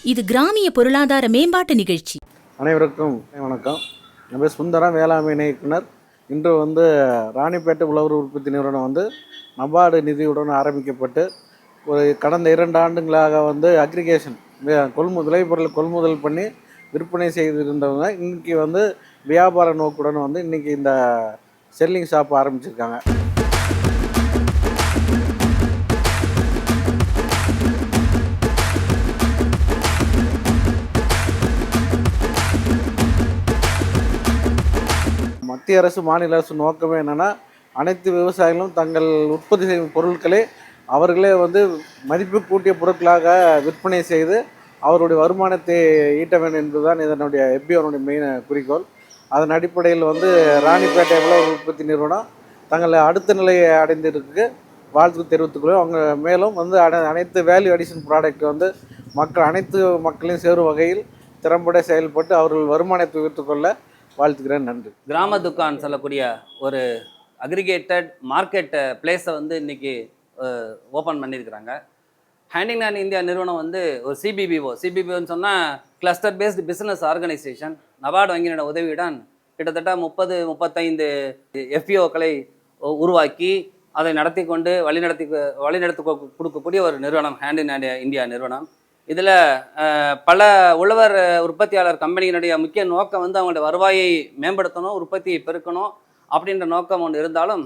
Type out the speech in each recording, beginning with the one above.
இது கிராமிய பொருளாதார மேம்பாட்டு நிகழ்ச்சி. அனைவருக்கும் வணக்கம். என் பேர் சுந்தரம், வேளாண்மை இயக்குனர். இன்று ராணிப்பேட்டை உழவர் உற்பத்தி நிறுவனம் நபார்டு நிதியுடன் ஆரம்பிக்கப்பட்டு ஒரு கடந்த 2 ஆண்டுகளாக அக்ரிகேஷன் விளைபொருள் கொள்முதல் பண்ணி விற்பனை செய்திருந்தவங்க இன்றைக்கி வியாபார நோக்குடன் இன்றைக்கி இந்த செல்லிங் ஷாப் ஆரம்பிச்சிருக்காங்க. மத்திய அரசு மாநில அரசு நோக்கமே என்னென்னா, அனைத்து விவசாயிகளும் தங்கள் உற்பத்தி செய்யும் பொருட்களை அவர்களே மதிப்பு கூட்டிய பொருட்களாக விற்பனை செய்து அவருடைய வருமானத்தை ஈட்ட வேண்டும் என்பதுதான் இதனுடைய எஃபிஓனுடைய மெயின் குறிக்கோள். அதன் அடிப்படையில் ராணிப்பேட்டை உழவர் உற்பத்தி நிறுவனம் தங்கள் அடுத்த நிலையை அடைந்திருக்கு வாழ்த்து தெரிவித்துக்கொள்ளும். அவங்க மேலும் அனைத்து வேல்யூ அடிஷன் ப்ராடக்ட் அனைத்து மக்களையும் சேரும் வகையில் திறம்பட செயல்பட்டு அவர்கள் வருமானத்தை உயர்த்துக்கொள்ள வாழ்த்துக்கிறேன். நன்றி. கிராம துக்கான் சொல்லக்கூடிய ஒரு அக்ரிகேட்டட் மார்க்கெட் பிளேஸை இன்றைக்கி ஓப்பன் பண்ணியிருக்கிறாங்க. ஹேண்டிங்ஹேண்ட் இந்தியா நிறுவனம் ஒரு சிபிபிஓன்னு சொன்னால் cluster based business organisation. NABARD வங்கியினோட உதவியுடன் கிட்டத்தட்ட 30-35 எஃப்இஓக்களை உருவாக்கி அதை நடத்தி கொண்டு வழிநடத்தி கொடுக்கக்கூடிய ஒரு நிறுவனம் ஹேண்டிங்ஹேண்ட் இந்தியா நிறுவனம். இதில் பல உழவர் உற்பத்தியாளர் கம்பெனியினுடைய முக்கிய நோக்கம் அவங்களோட வருவாயை மேம்படுத்தணும், உற்பத்தியை பெருக்கணும் அப்படின்ற நோக்கம் ஒன்று இருந்தாலும்,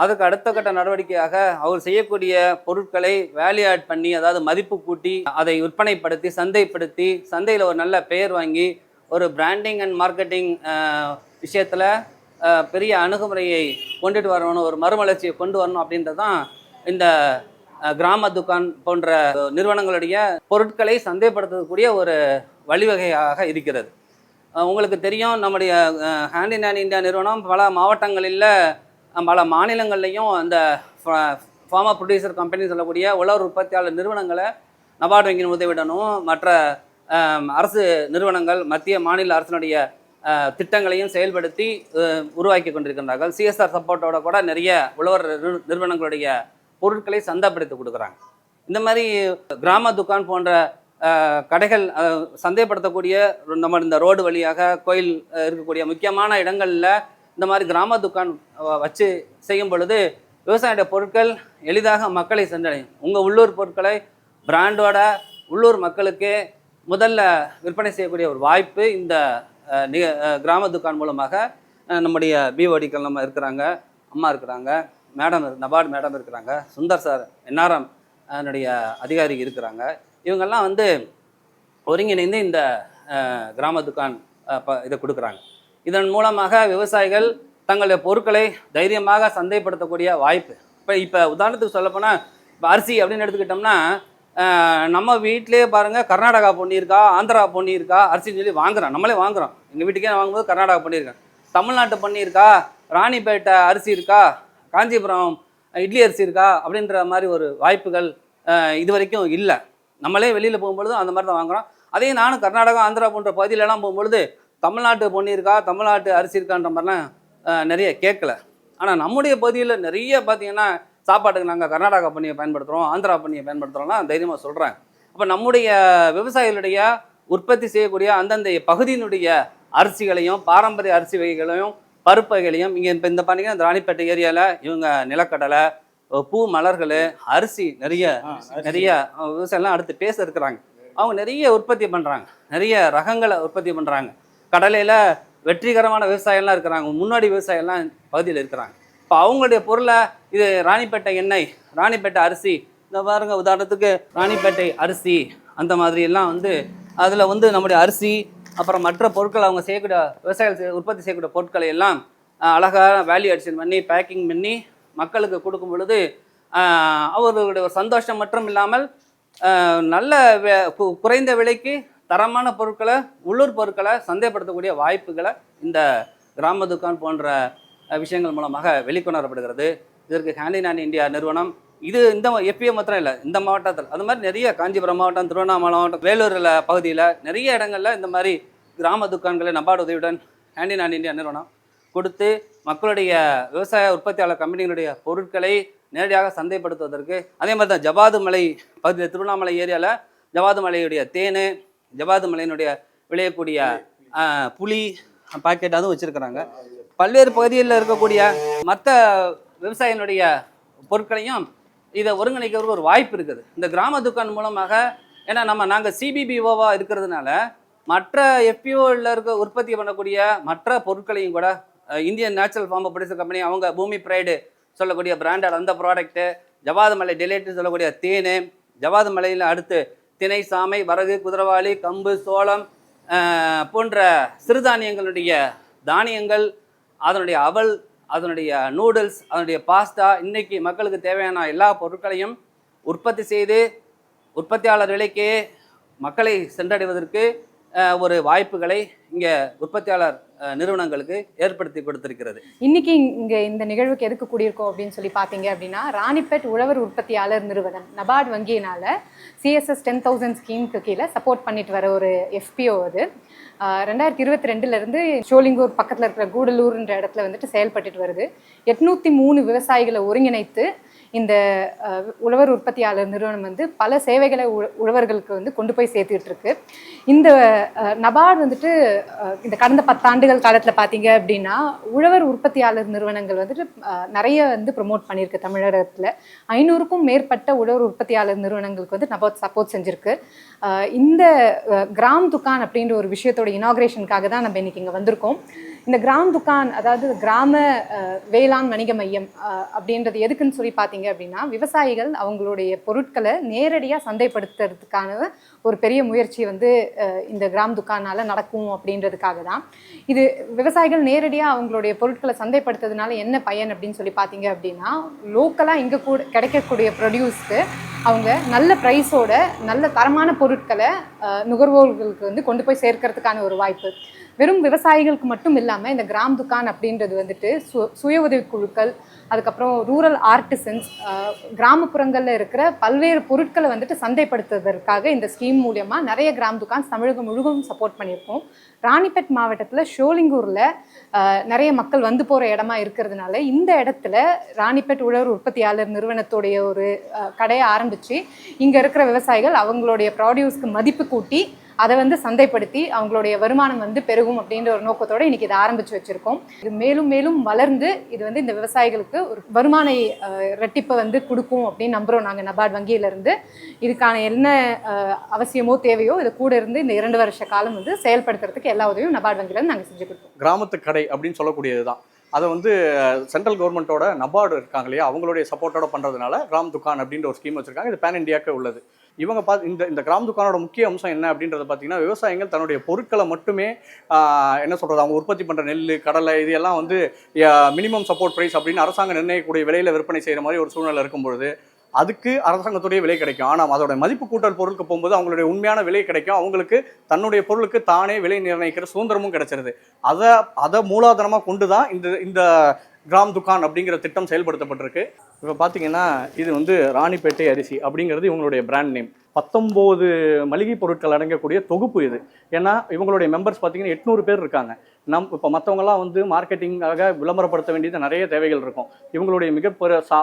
அதுக்கு அடுத்த கட்ட நடவடிக்கையாக அவர் செய்யக்கூடிய பொருட்களை வேல்யூ ஆட் பண்ணி, அதாவது மதிப்பு கூட்டி அதை விற்பனைப்படுத்தி சந்தைப்படுத்தி சந்தையில் ஒரு நல்ல பெயர் வாங்கி ஒரு பிராண்டிங் அண்ட் மார்க்கெட்டிங் விஷயத்தில் பெரிய அணுகுமுறையை கொண்டுட்டு வரணும், ஒரு மறுமலர்ச்சியை கொண்டு வரணும் அப்படின்றது தான் இந்த கிராம துக்கான் போன்ற நிறுவனங்களுடைய பொருட்களை சந்தைப்படுத்தக்கூடிய ஒரு வழிவகையாக இருக்கிறது. உங்களுக்கு தெரியும், நம்முடைய ஹேண்டிங்ஹேண்ட் இந்தியா நிறுவனம் பல மாவட்டங்களில் பல மாநிலங்கள்லையும் அந்த ஃபார்மர் ப்ரொடியூசர் கம்பெனி சொல்லக்கூடிய உழவர் உற்பத்தியாளர் நிறுவனங்களை நபார்டு வங்கியின் உதவியுடனும் மற்ற அரசு நிறுவனங்கள் மத்திய மாநில அரசினுடைய திட்டங்களையும் செயல்படுத்தி உருவாக்கி கொண்டிருக்கின்றார்கள். சிஎஸ்ஆர் சப்போர்ட்டோட கூட நிறைய உழவர் நிறுவனங்களுடைய பொருட்களை சந்தைப்படுத்தி கொடுக்குறாங்க. இந்த மாதிரி கிராம துக்கான் போன்ற கடைகள் சந்தைப்படுத்தக்கூடிய நம்ம இந்த ரோடு வழியாக கோயில் இருக்கக்கூடிய முக்கியமான இடங்களில் இந்த மாதிரி கிராம துக்கான் வச்சு செய்யும் பொழுது விவசாய பொருட்கள் எளிதாக மக்களை சென்றடையும். உங்கள் உள்ளூர் பொருட்களை பிராண்டோட உள்ளூர் மக்களுக்கு முதல்ல விற்பனை செய்யக்கூடிய ஒரு வாய்ப்பு இந்த கிராம துக்கான் மூலமாக நம்முடைய பிஓடிக்கள் நம்ம இருக்கிறாங்க, அம்மா இருக்கிறாங்க, மேடம் நபார்டு மேடம் இருக்கிறாங்க, சுந்தர் சார் என்ஆர்எம் அதனுடைய அதிகாரி இருக்கிறாங்க. இவங்கெல்லாம் ஒருங்கிணைந்து இந்த கிராம துக்கான் இதை கொடுக்குறாங்க. இதன் மூலமாக விவசாயிகள் தங்களுடைய பொருட்களை தைரியமாக சந்தைப்படுத்தக்கூடிய வாய்ப்பு. இப்போ உதாரணத்துக்கு சொல்லப்போனால், இப்போ அரிசி அப்படின்னு எடுத்துக்கிட்டோம்னா, நம்ம வீட்டிலே பாருங்கள், கர்நாடகா பொன்னி இருக்கா, ஆந்திரா பொன்னி இருக்கா, அரிசின்னு சொல்லி வாங்குகிறோம், நம்மளே வாங்குகிறோம். எங்கள் வீட்டுக்கே வாங்கும்போது கர்நாடகா பொன்னி இருக்கேன், தமிழ்நாட்டு பொன்னி இருக்கா, ராணிப்பேட்டை அரிசி இருக்கா, காஞ்சிபுரம் இட்லி அரிசி இருக்கா அப்படின்ற மாதிரி ஒரு வாய்ப்புகள் இது வரைக்கும் இல்லை. நம்மளே வெளியில் போகும்பொழுதும் அந்த மாதிரி தான் வாங்குகிறோம். அதே நானும் கர்நாடகா ஆந்திரா போன்ற பகுதியிலலாம் போகும்பொழுது தமிழ்நாட்டு பொன்னி இருக்கா, தமிழ்நாட்டு அரிசி இருக்கான்ற மாதிரிலாம் நிறைய கேட்கல. ஆனால் நம்முடைய பகுதியில் நிறைய பார்த்திங்கன்னா சாப்பாட்டுக்கு நாங்கள் கர்நாடகா பொன்னியை பயன்படுத்துகிறோம், ஆந்திரா பொன்னியை பயன்படுத்துகிறோம்னா தைரியமாக சொல்கிறாங்க. அப்போ நம்முடைய விவசாயிகளுடைய உற்பத்தி செய்யக்கூடிய அந்தந்த பகுதியினுடைய அரிசிகளையும் பாரம்பரிய அரிசி வகைகளையும் பருப்பு வகைகளையும் இங்கே இப்போ இந்த பார்த்தீங்கன்னா இந்த ராணிப்பேட்டை ஏரியாவில் இவங்க நிலக்கடலை, பூ மலர்கள், அரிசி நிறைய விவசாயம்லாம் அடுத்து பேச இருக்கிறாங்க. அவங்க நிறைய உற்பத்தி பண்ணுறாங்க, நிறைய ரகங்களை உற்பத்தி பண்ணுறாங்க. கடலையில் வெற்றிகரமான விவசாயம்லாம் இருக்கிறாங்க, முன்னாடி விவசாயம்லாம் பகுதியில் இருக்கிறாங்க. இப்போ அவங்களுடைய பொருளை இது ராணிப்பேட்டை எண்ணெய், ராணிப்பேட்டை அரிசி, இந்த பாருங்க உதாரணத்துக்கு ராணிப்பேட்டை அரிசி அந்த மாதிரி எல்லாம் அதில் நம்முடைய அரிசி அப்புறம் மற்ற பொருட்கள் அவங்க செய்யக்கூடிய விவசாயிகள் உற்பத்தி செய்யக்கூடிய பொருட்களை எல்லாம் அழகாக வேல்யூ அடிஷன் பண்ணி பேக்கிங் பண்ணி மக்களுக்கு கொடுக்கும் பொழுது அவர்களுடைய ஒரு சந்தோஷம் மட்டும் இல்லாமல் நல்ல குறைந்த விலைக்கு தரமான பொருட்களை உள்ளூர் பொருட்களை சந்தைப்படுத்தக்கூடிய வாய்ப்புகளை இந்த கிராம துக்கான் போன்ற விஷயங்கள் மூலமாக வெளிக்கொணரப்படுகிறது. இதற்கு ஹேண்டிங்ஹேண்ட் இந்தியா நிறுவனம் இது இந்த எஃப்இஓ மாத்திரம் இல்லை, இந்த மாவட்டத்தில் அது மாதிரி நிறைய காஞ்சிபுரம் மாவட்டம், திருவண்ணாமலை மாவட்டம், வேலூரில் பகுதியில் நிறைய இடங்களில் இந்த மாதிரி கிராம துக்கான்களை நபார்டு உதவியுடன் ஹேண்டிங்ஹேண்ட் இந்தியா நிறுவனம் கொடுத்து மக்களுடைய விவசாய உற்பத்தியாளர் கம்பெனிகளுடைய பொருட்களை நேரடியாக சந்தைப்படுத்துவதற்கு, அதே மாதிரி தான் ஜவாது மலை பகுதியில் திருவண்ணாமலை ஏரியாவில் ஜவாது மலையுடைய தேன், ஜவாது மலையினுடைய விளையக்கூடிய புளி பாக்கெட் அதுவும் வச்சுருக்கிறாங்க. பல்வேறு பகுதிகளில் இருக்கக்கூடிய மற்ற விவசாயினுடைய பொருட்களையும் இதை ஒருங்கிணைக்கிறதுக்கு ஒரு வாய்ப்பு இருக்குது இந்த கிராம துக்கான் மூலமாக. ஏன்னா நாங்கள் சிபிபிஓவாக இருக்கிறதுனால மற்ற எஃபிஓவில் இருக்க உற்பத்தி பண்ணக்கூடிய மற்ற பொருட்களையும் கூட Indian natural farm producer company அவங்க பூமி ப்ரைடு சொல்லக்கூடிய பிராண்டட் அந்த ப்ராடக்ட்டு, ஜவாது மலை டிலைட்னு சொல்லக்கூடிய தேன், ஜவாது மலையில் அடுத்து திணை, சாமை, வரகு, குதிரவாளி, கம்பு, சோளம் போன்ற சிறுதானியங்களுடைய தானியங்கள், அதனுடைய அவல், அதனுடைய நூடுல்ஸ், அதனுடைய பாஸ்தா, இன்னைக்கு மக்களுக்கு தேவையான எல்லா பொருட்களையும் உற்பத்தி செய்து உற்பத்தியாளர் விலைக்கே மக்களை சென்றடைவதற்கு ஒரு வாய்ப்புகளை இங்கே உற்பத்தியாளர் நிறுவனங்களுக்கு ஏற்படுத்தி கொடுத்திருக்கிறது. இன்னைக்கு இங்கே இந்த நிகழ்வுக்கு எதுக்கு கூடியிருக்கோம் அப்படின்னு சொல்லி பார்த்தீங்க அப்படின்னா, ராணிப்பேட் உழவர் உற்பத்தியாளர் நிறுவனம் நபார்டு வங்கியினால CSS 10,000 ஸ்கீமுக்கு கீழே சப்போர்ட் பண்ணிட்டு வர ஒரு FPO அது. 2022 ஷோலிங்கூர் பக்கத்தில் இருக்கிற கூடலூர்ன்ற இடத்துல வந்துட்டு செயல்பட்டுட்டு வருது. 803 விவசாயிகளை ஒருங்கிணைத்து இந்த உழவர் உற்பத்தியாளர் நிறுவனம் வந்து பல சேவைகளை உழவர்களுக்கு வந்து கொண்டு போய் சேர்த்துட்டு இருக்கு. இந்த நபார்டு வந்துட்டு இந்த கடந்த 10 ஆண்டுகள் காலத்தில் பார்த்தீங்க அப்படின்னா உழவர் உற்பத்தியாளர் நிறுவனங்கள் வந்துட்டு நிறைய வந்து ப்ரொமோட் பண்ணியிருக்கு. தமிழகத்தில் 500க்கும் மேற்பட்ட உழவர் உற்பத்தியாளர் நிறுவனங்களுக்கு வந்து நபார்டு சப்போர்ட் செஞ்சுருக்கு. இந்த கிராம் துக்கான் அப்படின்ற ஒரு விஷயத்தோட இனாக்ரேஷனுக்காக தான் நம்ம இன்னைக்கு இங்கே வந்திருக்கோம். இந்த கிராம் துக்கான், அதாவது கிராம வேளாண் வணிக மையம் அப்படின்றது எதுக்குன்னு சொல்லி பார்த்தீங்க அப்படின்னா, விவசாயிகள் அவங்களுடைய பொருட்களை நேரடியாக சந்தைப்படுத்துறதுக்கான ஒரு பெரிய முயற்சி வந்து இந்த கிராம் துக்கானால் நடக்கும் அப்படின்றதுக்காக தான். இது விவசாயிகள் நேரடியாக அவங்களுடைய பொருட்களை சந்தைப்படுத்துறதுனால என்ன பயன் அப்படின்னு சொல்லி பார்த்தீங்க அப்படின்னா, லோக்கலாக இங்கே கூட கிடைக்கக்கூடிய ப்ரொடியூஸ்க்கு அவங்க நல்ல ப்ரைஸோட நல்ல தரமான பொருட்களை நுகர்வோர்களுக்கு வந்து கொண்டு போய் சேர்க்கறதுக்கான ஒரு வாய்ப்பு. வெறும் விவசாயிகளுக்கு மட்டும் இல்லாமல் இந்த கிராம் துக்கான் அப்படின்றது வந்துட்டு சுய உதவி குழுக்கள், அதுக்கப்புறம் ரூரல் ஆர்டிசன்ஸ், கிராமப்புறங்களில் இருக்கிற பல்வேறு பொருட்களை வந்துட்டு சந்தைப்படுத்துவதற்காக இந்த ஸ்கீம் மூலமாக நிறைய கிராம் துக்கான்ஸ் தமிழகம் முழுவதும் சப்போர்ட் பண்ணியிருக்கோம். ராணிப்பேட் மாவட்டத்தில் ஷோலிங்கூரில் நிறைய மக்கள் வந்து போகிற இடமா இருக்கிறதுனால இந்த இடத்துல ராணிப்பேட் உழவர் உற்பத்தியாளர் நிறுவனத்துடைய ஒரு கடையை ஆரம்பித்து இங்கே இருக்கிற விவசாயிகள் அவங்களுடைய ப்ராடியூஸ்க்கு மதிப்பு கூட்டி அதை வந்து சந்தைப்படுத்தி அவங்களுடைய வருமானம் வந்து பெருகும் அப்படின்ற ஒரு நோக்கத்தோடு இன்றைக்கி இதை ஆரம்பித்து வச்சுருக்கோம். இது மேலும் மேலும் வளர்ந்து இது வந்து இந்த விவசாயிகளுக்கு ஒரு வருமான ரெட்டிப்பை வந்து கொடுக்கும் அப்படின்னு நம்புகிறோம் நாங்கள் நபார்டு வங்கியிலேருந்து. இதுக்கான என்ன அவசியமோ தேவையோ இது கூட இருந்து இந்த 2 வருஷ காலம் வந்து செயல்படுத்துறதுக்கு எல்லா உதவியும் நபார்டு வங்கியிலேருந்து நாங்கள் செஞ்சு கொடுப்போம். கிராமத்து கடை அப்படின்னு சொல்லக்கூடியது தான். அதை வந்து சென்ட்ரல் கவர்மெண்ட்டோட நபார்டு இருக்காங்க இல்லையா, அவங்களுடைய சப்போர்ட்டோட பண்ணுறதுனால கிராம் துக்கான் அப்படின்ற ஒரு ஸ்கீம் வச்சுருக்காங்க. இது பேன் இண்டியாவுக்கு உள்ளது. இவங்க இந்த கிராம் துக்கானோட முக்கிய அம்சம் என்ன அப்படின்றத பார்த்தீங்கன்னா, விவசாயிகள் தன்னுடைய பொருட்களை மட்டுமே என்ன சொல்கிறது, அவங்க உற்பத்தி பண்ணுற நெல், கடலை இதெல்லாம் வந்து மினிமம் சப்போர்ட் ப்ரைஸ் அப்படின்னு அரசாங்கம் நிர்ணயிக்கக்கூடிய விலையில் விற்பனை செய்கிற மாதிரி ஒரு சூழ்நிலை இருக்கும்பொழுது அதுக்கு அரசாங்கத்துடைய விலை கிடைக்கும். ஆனால் அதோட மதிப்பு கூட்டல் பொருளுக்கு போகும்போது அவங்களுடைய உண்மையான விலை கிடைக்கும். அவங்களுக்கு தன்னுடைய பொருளுக்கு தானே விலை நிர்ணயிக்கிற சுதந்திரமும் கிடைச்சிருது. அதை மூலாதாரமாக கொண்டு தான் இந்த கிராம் துக்கான் அப்படிங்கிற திட்டம் செயல்படுத்தப்பட்டிருக்கு. இப்போ பார்த்தீங்கன்னா இது வந்து ராணிப்பேட்டை அரிசி அப்படிங்கிறது இவங்களுடைய பிராண்ட் நேம். 19 மளிகை பொருட்கள் அடங்கக்கூடிய தொகுப்பு இது. ஏன்னா இவங்களுடைய மெம்பர்ஸ் பார்த்தீங்கன்னா 800 பேர் இருக்காங்க. இப்போ மற்றவங்கலாம் வந்து மார்க்கெட்டிங்காக விளம்பரப்படுத்த வேண்டியது நிறைய தேவைகள் இருக்கும். இவங்களுடைய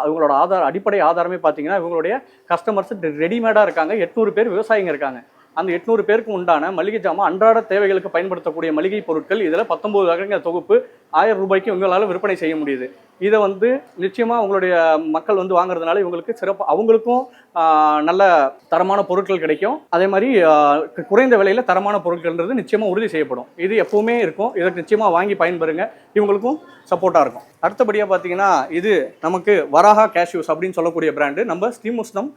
இவங்களோட அடிப்படை ஆதாரமே பார்த்தீங்கன்னா இவங்களுடைய கஸ்டமர்ஸ் ரெடிமேடாக இருக்காங்க. 800 பேர் விவசாயிங்க இருக்காங்க. அந்த 800 பேருக்கு உண்டான மளிகை ஜாமான் அன்றாட தேவைகளுக்கு பயன்படுத்தக்கூடிய மளிகை பொருட்கள் இதில் 19 வகைங்கிற தொகுப்பு 1000 ரூபாய்க்கு இவங்களால விற்பனை செய்ய முடியுது. இதை வந்து நிச்சயமாக அவங்களுடைய மக்கள் வந்து வாங்குறதுனால இவங்களுக்கு சிறப்பு, அவங்களுக்கும் நல்ல தரமான பொருட்கள் கிடைக்கும். அதே மாதிரி குறைந்த விலையில் தரமான பொருட்கள்ன்றது நிச்சயமாக உறுதி செய்யப்படும். இது எப்பவுமே இருக்கும். இதற்கு நிச்சயமாக வாங்கி பயன்பெறுங்க. இவங்களுக்கும் சப்போர்ட்டாக இருக்கும். அடுத்தபடியாக பார்த்தீங்கன்னா இது நமக்கு வராஹா கேஷ்யூஸ் அப்படின்னு சொல்லக்கூடிய பிராண்டு. நம்ம ஸ்ரீமுஷ்ணம்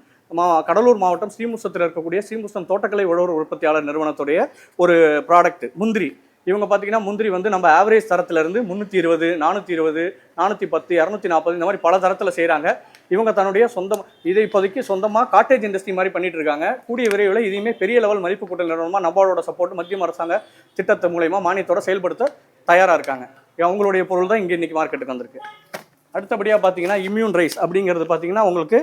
கடலூர் மாவட்டம் ஸ்ரீமுஷ்ணத்தில் இருக்கக்கூடிய ஸ்ரீமுஷ்ணம் தோட்டக்கலை உழவர் உற்பத்தியாளர் நிறுவனத்துடைய ஒரு ப்ராடக்ட் முந்திரி. இவங்க பார்த்தீங்கன்னா முந்திரி வந்து நம்ம ஆவரேஜ் தரத்துலேருந்து 320, 420, 410, 240 இந்த மாதிரி பல தரத்தில் செய்கிறாங்க. இவங்க தன்னுடைய இதை இப்போதைக்கு சொந்தமாக காட்டேஜ் இண்டஸ்ட்ரி மாதிரி பண்ணிட்டு இருக்காங்க. கூடிய விரைவில் இதையுமே பெரிய லெவல் மதிப்பு கூட்டல் நிறுவனமாக நபார்டோட சப்போர்ட் மத்திய அரசாங்க திட்டத்தை மூலயமா மானியத்தோட செயல்படுத்த தயாராக இருக்காங்க. அவங்களுடைய பொருள் தான் இங்கே இன்றைக்கி மார்க்கெட்டுக்கு வந்திருக்கு. அடுத்தபடியாக பார்த்தீங்கன்னா இம்யூன் ரைஸ் அப்படிங்கிறது பார்த்தீங்கன்னா உங்களுக்கு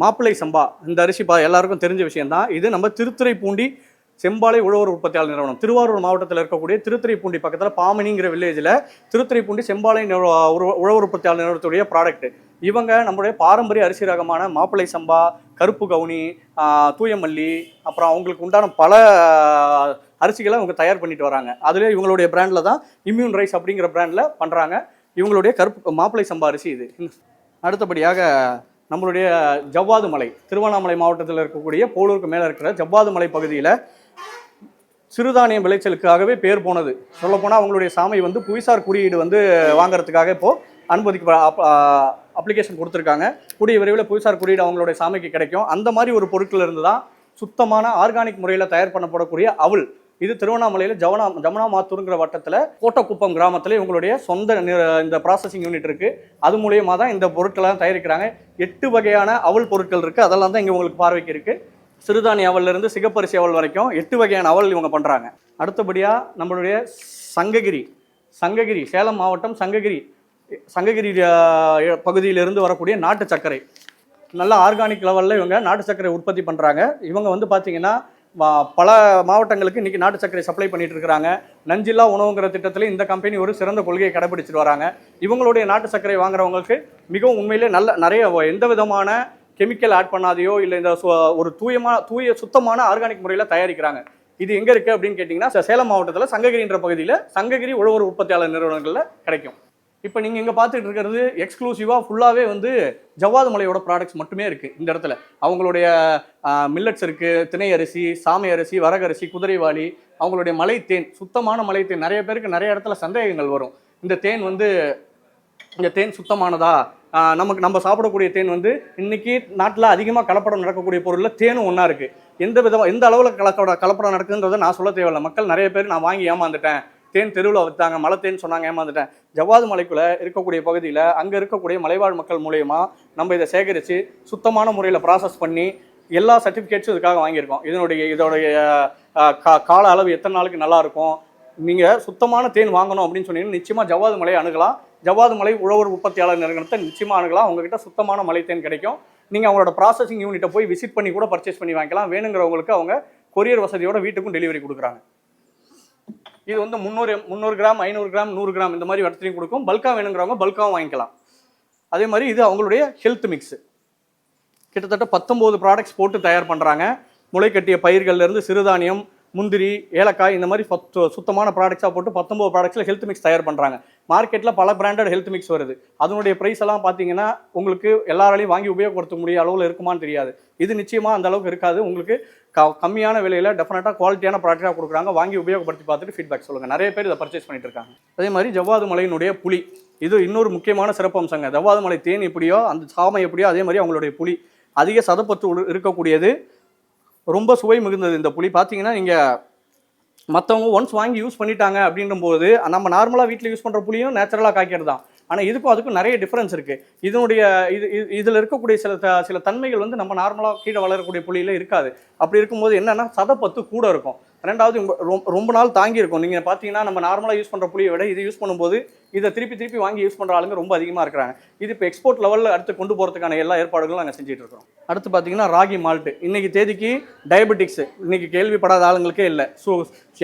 மாப்பிள்ளை சம்பா. இந்த அரிசி எல்லாருக்கும் தெரிஞ்ச விஷயம்தான். இது நம்ம திருத்துறைப்பூண்டி செம்பாலை உழவர் உற்பத்தியாளர் நிறுவனம் திருவாரூர் மாவட்டத்தில் இருக்கக்கூடிய திருத்துறைப்பூண்டி பக்கத்தில் பாமணிங்கிற வில்லேஜில் திருத்துறைப்பூண்டி செம்பாலை உழவர் உற்பத்தியாளர் நிறுவனத்துடைய ப்ராடக்ட். இவங்க நம்மளுடைய பாரம்பரிய அரிசி ரகமான மாப்பிள்ளை சம்பா, கருப்பு கவுனி, தூயமல்லி, அப்புறம் அவங்களுக்கு உண்டான பல அரிசிகளை இவங்க தயார் பண்ணிட்டு வராங்க. அதுலேயே இவங்களுடைய பிராண்டில் தான் இம்யூன் ரைஸ் அப்படிங்கிற பிராண்டில் பண்ணுறாங்க. இவங்களுடைய கருப்பு மாப்பிள்ளை சம்பா அரிசி இது. அடுத்தபடியாக நம்மளுடைய ஜவ்வாது மலை, திருவண்ணாமலை மாவட்டத்தில் இருக்கக்கூடிய போலூருக்கு மேலே இருக்கிற ஜவ்வாது மலை பகுதியில் சிறுதானியம் விளைச்சலுக்காகவே பேர் போனது. சொல்லப்போனால் அவங்களுடைய சாமை வந்து புவிசார் குறியீடு வந்து வாங்குறதுக்காக இப்போது அப்ளிகேஷன் கொடுத்துருக்காங்க. கூடிய விரைவில் புவிசார் குறியீடு அவங்களுடைய சாமைக்கு கிடைக்கும். அந்த மாதிரி ஒரு பொருட்கள் இருந்து தான் சுத்தமான ஆர்கானிக் முறையில் தயார் பண்ணப்படக்கூடிய அவல். இது திருவண்ணாமலையில் ஜமுனா மாத்தூருங்கிற வட்டத்தில் கோட்டக்குப்பம் கிராமத்தில் இவங்களுடைய சொந்த இந்த ப்ராசஸிங் யூனிட் இருக்குது. அது மூலியமாக தான் இந்த பொருட்கள்லாம் தயாரிக்கிறாங்க. 8 வகையான அவல் பொருட்கள் இருக்குது. அதெல்லாம் தான் இங்கே உங்களுக்கு பார்வைக்கு இருக்குது. சிறுதானிய அவல்லேருந்து சிகப்பரிசி அவல் வரைக்கும் 8 வகையான அவல் இவங்க பண்ணுறாங்க. அடுத்தபடியாக நம்மளுடைய சங்ககிரி சேலம் மாவட்டம் சங்ககிரி பகுதியிலிருந்து வரக்கூடிய நாட்டு சர்க்கரை, நல்ல ஆர்கானிக் லெவலில் இவங்க நாட்டு சர்க்கரை உற்பத்தி பண்ணுறாங்க. இவங்க வந்து பார்த்திங்கன்னா பல மாவட்டங்களுக்கு இன்றைக்கி நாட்டு சர்க்கரை சப்ளை பண்ணிட்டு இருக்கிறாங்க. நஞ்சில்லா உணவுங்கிற திட்டத்தில் இந்த கம்பெனி ஒரு சிறந்த கொள்கையை கடைபிடிச்சிட்டு வராங்க. இவங்களுடைய நாட்டு சர்க்கரை வாங்குறவங்களுக்கு மிகவும் உண்மையிலே நிறைய எந்த விதமான கெமிக்கல் ஆட் பண்ணாதையோ இல்லை இந்த ஒரு தூய சுத்தமான ஆர்கானிக் முறையில் தயாரிக்கிறாங்க. இது எங்கே இருக்குது அப்படின்னு கேட்டிங்கன்னா சேலம் மாவட்டத்தில் சங்ககிரின்ற பகுதியில் சங்ககிரி உழவர் உற்பத்தியாளர் நிறுவனங்களில் கிடைக்கும். இப்போ நீங்கள் இங்கே பார்த்துட்டு இருக்கிறது எக்ஸ்க்ளூசிவாக ஃபுல்லாகவே வந்து ஜவ்வாது மலையோட ப்ராடக்ட்ஸ் மட்டுமே இருக்குது. இந்த இடத்துல அவங்களுடைய மில்லட்ஸ் இருக்குது, திணை அரிசி, சாமை அரிசி, வரகரிசி, குதிரைவாளி, அவங்களுடைய மலை தேன், சுத்தமான மலை தேன். நிறைய பேருக்கு நிறைய இடத்துல சந்தேகங்கள் வரும். இந்த தேன் சுத்தமானதா, நம்ம சாப்பிடக்கூடிய தேன் வந்து இன்னைக்கு நாட்டில் அதிகமாக கலப்படம் நடக்கக்கூடிய பொருளில் தேனும் ஒன்றா இருக்குது. எந்த அளவில் கலப்படம் நடக்குதுன்றதை நான் சொல்ல தேவையில்லை. மக்கள் நிறைய பேர் நான் வாங்கி ஏமாந்துட்டேன், தேன் தெருவில் விற்றாங்க, மலை தேன் சொன்னாங்க, ஏமாந்துட்டேன். ஜவ்வாது மலைக்குள்ளே இருக்கக்கூடிய பகுதியில் அங்கே இருக்கக்கூடிய மலைவாழ் மக்கள் மூலயமா நம்ம இதை சேகரித்து சுத்தமான முறையில் ப்ராசஸ் பண்ணி எல்லா சர்டிஃபிகேட்ஸும் இதுக்காக வாங்கியிருக்கோம். இதோடைய கால அளவு எத்தனை நாளுக்கு நல்லாயிருக்கும், நீங்கள் சுத்தமான தேன் வாங்கணும் அப்படின்னு சொன்னீங்கன்னா நிச்சயமாக ஜவ்வாது மலையை அணுகலாம். ஜவ்வாது மலை உழவர் உற்பத்தியாளர் நிறுவனத்தை நிச்சயமாக அணுகலாம். அவங்ககிட்ட சுத்தமான மலை தேன் கிடைக்கும். நீங்கள் அவங்களோட ப்ராசஸிங் யூனிட்டை போய் விசிட் பண்ணி கூட பர்ச்சேஸ் பண்ணி வாங்கிக்கலாம். வேணுங்கிறவங்களுக்கு அவங்க கொரியர் வசதியோட வீட்டுக்கும் டெலிவரி கொடுக்குறாங்க. இது வந்து 300 கிராம், 500 கிராம், 100 கிராம் இந்த மாதிரி இடத்துலையும் கொடுக்கும். பல்காக வேணுங்கிறவங்க பல்காகவும் வாங்கிக்கலாம். அதே மாதிரி இது அவங்களுடைய ஹெல்த் மிக்ஸ். கிட்டத்தட்ட 19 ப்ராடக்ட்ஸ் போட்டு தயார் பண்ணுறாங்க. முளை கட்டிய பயிர்கள்லேருந்து சிறுதானியம், முந்திரி, ஏலக்காய் இந்த மாதிரி சுத்தமான ப்ராடக்ட்ஸாக போட்டு 19 ப்ராடக்ட்ஸில் ஹெல்த் மிக்ஸ் தயார் பண்ணுறாங்க. மார்க்கெட்டில் பல பிராண்டட் ஹெல்த் மிக்ஸ் வருது. அதனுடைய ப்ரைஸ் எல்லாம் பார்த்தீங்கன்னா உங்களுக்கு எல்லாராலையும் வாங்கி உபயோகப்படுத்த முடிய அளவில் இருக்குமான்னு தெரியாது. இது நிச்சயமாக அந்த அளவுக்கு இருக்காது. உங்களுக்கு கம்மியான விலையில் டெஃபினட்டாக குவாலிட்டியான ப்ராடக்டாக கொடுக்குறாங்க. வாங்கி உபயோகப்படுத்தி பார்த்துட்டு ஃபீட்பேக் சொல்லுங்கள். நிறைய பேர் இதை பர்ச்சேஸ் பண்ணிட்டு இருக்காங்க. அதே மாதிரி ஜவ்வாது மலையினுடைய புளி, இது இன்னொரு முக்கியமான சிறப்பம்சங்க. ஜவ்வாது மலை தேன் எப்படியோ அந்த சாமை எப்படியோ அதே மாதிரி அவங்களுடைய புளி அதிக சதப்பத்து இருக்கக்கூடியது, ரொம்ப சுவை மிகுந்தது. இந்த புளி பார்த்தீங்கன்னா நீங்கள் மற்றவங்க ஒன்ஸ் வாங்கி யூஸ் பண்ணிட்டாங்க அப்படின்னும்போது நம்ம நார்மலாக வீட்டில் யூஸ் பண்ணுற புளியும் நேச்சுரலாக காய்க்கிறது தான். ஆனால் இதுக்கும் அதுக்கும் நிறைய டிஃப்ரென்ஸ் இருக்குது. இதில் இருக்கக்கூடிய சில தன்மைகள் வந்து நம்ம நார்மலாக கீழே வளரக்கூடிய புளியில் இருக்காது. அப்படி இருக்கும்போது என்னென்னா சதப்பத்து கூட இருக்கும். ரெண்டாவது ரொம்ப நாள் தாங்கி இருக்கும். நீங்கள் பார்த்தீங்கன்னா நம்ம நார்மலாக யூஸ் பண்ணுற புளியை விட இது யூஸ் பண்ணும்போது இதை திருப்பி வாங்கி யூஸ் பண்ணுற ஆளுங்க ரொம்ப அதிகமாக இருக்கிறாங்க. இது இப்போ எக்ஸ்போர்ட் லெவலில் அடுத்து கொண்டு போகிறதுக்கான எல்லா ஏற்பாடுகளும் நாங்கள் செஞ்சுட்டு இருக்கோம். அடுத்து பார்த்தீங்கன்னா ராகி மால்ட்டு. இன்றைக்கி தேதிக்கு டயபெட்டிக்ஸ் இன்றைக்கி கேள்விப்படாத ஆளுங்களுக்கே இல்லை.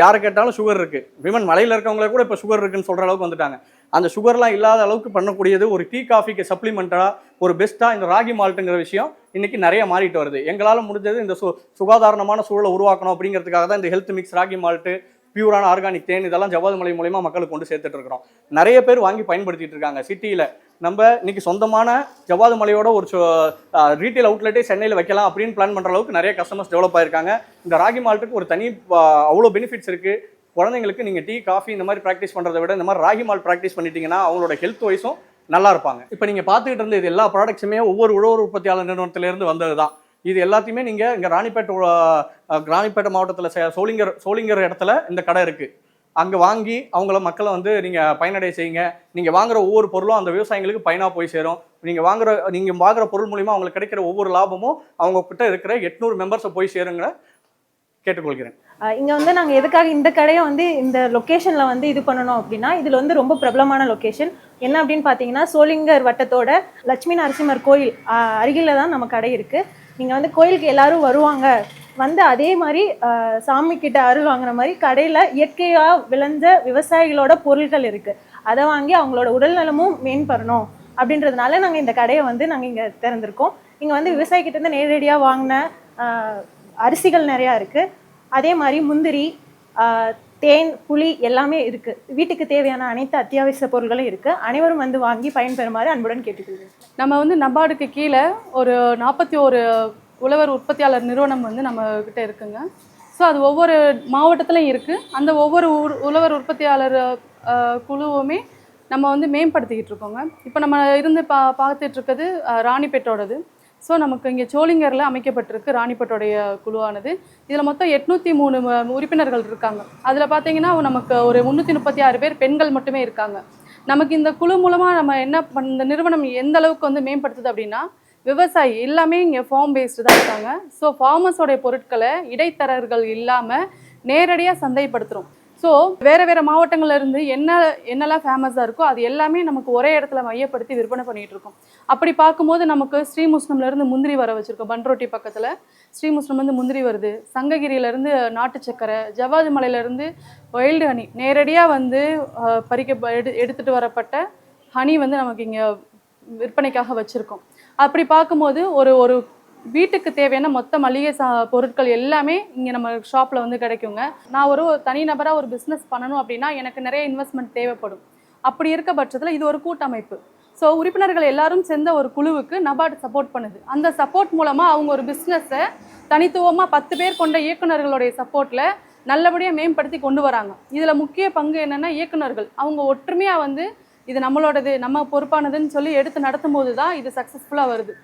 யாரை கேட்டாலும் சுகர் இருக்குது. விமன் மலையில் இருக்கவங்களே கூட இப்போ சுகர் இருக்குன்னு சொல்கிற அளவுக்கு வந்துட்டாங்க. அந்த சுகர்லாம் இல்லாத அளவுக்கு பண்ணக்கூடியது ஒரு டீ காஃபிக்கு சப்ளிமெண்ட்டாக ஒரு பெஸ்ட்டாக இந்த ராகி மால்ட்டுங்கிற விஷயம் இன்றைக்கி நிறைய மாறிட்டு வருது. எங்களால் முடிஞ்சது இந்த சுகாதாரமான சூழலை உருவாக்கணும் அப்படிங்கிறதுக்காக தான் இந்த ஹெல்த் மிக்ஸ், ராகி மால்ட்டு, பியூரான ஆர்கானிக் தேன் இதெல்லாம் ஜவ்வாது மலை மூலமா மக்களுக்கு கொண்டு சேர்த்துட்டு இருக்கிறோம். நிறைய பேர் வாங்கி பயன்படுத்திட்டு இருக்காங்க. சிட்டியில் நம்ம இன்னைக்கு சொந்தமான ஜவ்வாது மலையோட ஒரு ரீட்டைல் அவுட்லெட்டே சென்னையில் வைக்கலாம் அப்படின்னு பிளான் பண்ணுற அளவுக்கு நிறைய கஸ்டமர்ஸ் டெவலப் ஆயிருக்காங்க. இந்த ராகி மால்ட்டுக்கு ஒரு தனி அவ்வளோ பெனிஃபிட்ஸ் இருக்குது. குழந்தைங்களுக்கு நீங்கள் டீ, காஃபி இந்த மாதிரி ப்ராக்டிஸ் பண்ணுறதை விட இந்த மாதிரி ராகி மால்ட் ப்ராக்டிஸ் பண்ணிட்டீங்கன்னா அவங்களோட ஹெல்த் வைஸும் நல்லா இருப்பாங்க. இப்போ நீங்கள் பார்த்துக்கிட்டு இருந்த இது எல்லா ப்ராடக்ட்ஸுமே ஒவ்வொரு உழவர் உற்பத்தியாளர் நிறுவனத்திலேருந்து வந்தது தான். இது எல்லாத்தையுமே நீங்கள் இங்கே ராணிப்பேட்டை மாவட்டத்தில் சோளிங்கர் இடத்துல இந்த கடை இருக்குது. அங்கே வாங்கி மக்களை வந்து நீங்கள் பயனடைய செய்யுங்க. நீங்கள் வாங்குற ஒவ்வொரு பொருளும் அந்த விவசாயிகளுக்கு பயனாக போய் சேரும். நீங்கள் வாங்குற பொருள் மூலிமா அவங்களுக்கு கிடைக்கிற ஒவ்வொரு லாபமும் அவங்க கிட்ட இருக்கிற 800 மெம்பர்ஸை போய் சேருங்க கேட்டுக்கொள்கிறேன். இங்கே வந்து நாங்கள் எதுக்காக இந்த கடையை வந்து இந்த லொக்கேஷனில் வந்து இது பண்ணணும் அப்படின்னா, இதில் வந்து ரொம்ப பிரபலமான லொக்கேஷன் என்ன அப்படின்னு பார்த்தீங்கன்னா, சோளிங்கர் வட்டத்தோட லட்சுமி நரசிம்மர் கோயில் அருகில் தான் நம்ம கடை இருக்குது. நீங்கள் வந்து கோயிலுக்கு எல்லாரும் வருவாங்க, வந்து அதே மாதிரி சாமி கிட்ட அருள் வாங்குற மாதிரி கடையில் இயற்கையாக விளைஞ்ச விவசாயிகளோட பொருட்கள் இருக்குது. அதை வாங்கி அவங்களோட உடல் நலமும் மேம்படணும் அப்படின்றதுனால நாங்கள் இந்த கடையை வந்து நாங்கள் இங்கே திறந்திருக்கோம். இங்கே வந்து விவசாயிக்கிட்டேருந்து நேரடியாக வாங்கின அரிசிகள் நிறையா இருக்குது. அதே மாதிரி முந்திரி, தேன், புளி எல்லாமே இருக்குது. வீட்டுக்கு தேவையான அனைத்து அத்தியாவசிய பொருட்களும் இருக்குது. அனைவரும் வந்து வாங்கி பயன்பெறுமாறு அன்புடன் கேட்டுக்கொள்கிறேன். நம்ம வந்து நபார்டுக்கு கீழே ஒரு 41 உழவர் உற்பத்தியாளர் நிறுவனம் வந்து நம்ம கிட்ட இருக்குங்க. ஸோ அது ஒவ்வொரு மாவட்டத்துலையும் இருக்குது. அந்த ஒவ்வொரு உழவர் உற்பத்தியாளர் குழுவுமே நம்ம வந்து மேம்படுத்திக்கிட்டு இருக்கோங்க. இப்போ நம்ம இருந்து பார்த்துட்டு இருக்கிறது ராணிப்பேட்டோடது. ஸோ நமக்கு இங்கே சோளிங்கரில் அமைக்கப்பட்டிருக்கு ராணிப்பேட்டோடைய குழுவானது. இதில் மொத்தம் 803 உறுப்பினர்கள் இருக்காங்க. அதில் பார்த்தீங்கன்னா நமக்கு ஒரு 336 பேர் பெண்கள் மட்டுமே இருக்காங்க. நமக்கு இந்த குழு மூலமாக நம்ம இந்த நிறுவனம் எந்த அளவுக்கு வந்து மேம்படுத்துது அப்படின்னா, விவசாயி எல்லாமே இங்கே ஃபார்ம் பேஸ்டு தான் இருக்காங்க. ஸோ ஃபார்மர்ஸோடைய பொருட்களை இடைத்தரகர்கள் இல்லாமல் நேரடியாக சந்தைப்படுத்துகிறோம். ஸோ வேறு மாவட்டங்கள்ல இருந்து என்னெல்லாம் ஃபேமஸாக இருக்கோ அது எல்லாமே நமக்கு ஒரே இடத்துல மையப்படுத்தி விற்பனை பண்ணிகிட்டு இருக்கோம். அப்படி பார்க்கும்போது நமக்கு ஸ்ரீமுஷ்ணம்லேருந்து முந்திரி வர வச்சுருக்கோம். பன்ரோட்டி பக்கத்தில் ஸ்ரீமுஷ்ணம்லேருந்து முந்திரி வருது. சங்ககிரியிலேருந்து நாட்டு சக்கரை, ஜவ்வாது மலையிலேருந்து வைல்டு ஹனி நேரடியாக வந்து எடுத்துகிட்டு வரப்பட்ட ஹனி வந்து நமக்கு இங்கே விற்பனைக்காக வச்சுருக்கோம். அப்படி பார்க்கும்போது ஒரு வீட்டுக்கு தேவையான மொத்த மளிகை பொருட்கள் எல்லாமே இங்கே நம்ம ஷாப்பில் வந்து கிடைக்குங்க. நான் ஒரு தனிநபராக ஒரு பிஸ்னஸ் பண்ணணும் அப்படின்னா எனக்கு நிறைய இன்வெஸ்ட்மெண்ட் தேவைப்படும். அப்படி இருக்க பட்சத்தில் இது ஒரு கூட்டமைப்பு. ஸோ உறுப்பினர்கள் எல்லாரும் சேர்ந்த ஒரு குழுவுக்கு நபார்டு சப்போர்ட் பண்ணுது. அந்த சப்போர்ட் மூலமாக அவங்க ஒரு பிஸ்னஸை தனித்துவமாக 10 பேர் கொண்ட இயக்குநர்களுடைய சப்போர்ட்டில் நல்லபடியாக மேம்படுத்தி கொண்டு வராங்க. இதில் முக்கிய பங்கு என்னென்னா இயக்குநர்கள் அவங்க ஒற்றுமையாக வந்து இது நம்மளோடது, நம்ம பொறுப்பானதுன்னு சொல்லி எடுத்து நடத்தும் போது தான் இது சக்ஸஸ்ஃபுல்லாக வருது.